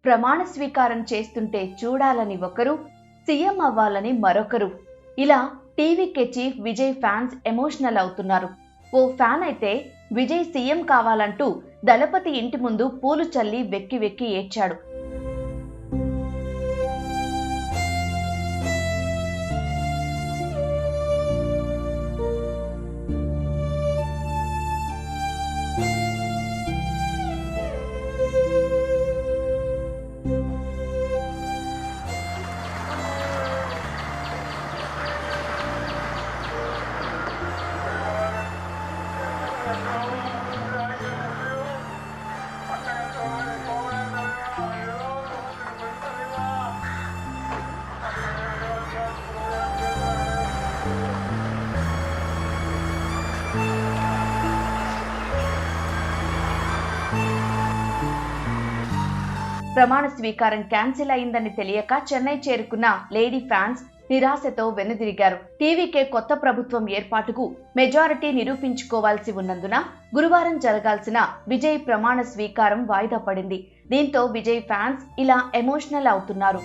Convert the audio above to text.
ప్రమాణ స్వీకారం చేస్తుంటే చూడాలని ఒకరు, సీఎం అవ్వాలని మరొకరు. ఇలా TVK chief Vijay fans emotional అవుతున్నారు. ఓ ఫ్యాన్ అయితే విజయ్ సీఎం కావాలంటూ దళపతి ఇంటి ముందు పూలు చల్లి వెక్కి వెక్కి ఏడ్చాడు. ప్రమాణ స్వీకారం క్యాన్సిల్ అయిందని తెలియక చెన్నై చేరుకున్న లేడీ ఫ్యాన్స్ నిరాశతో వెనుదిరిగారు. టీవీకే కొత్త ప్రభుత్వం ఏర్పాటుకు మెజారిటీ నిరూపించుకోవాల్సి ఉన్నందున గురువారం జరగాల్సిన విజయ్ ప్రమాణ స్వీకారం వాయిదా పడింది. దీంతో విజయ్ ఫ్యాన్స్ ఇలా ఎమోషనల్ అవుతున్నారు.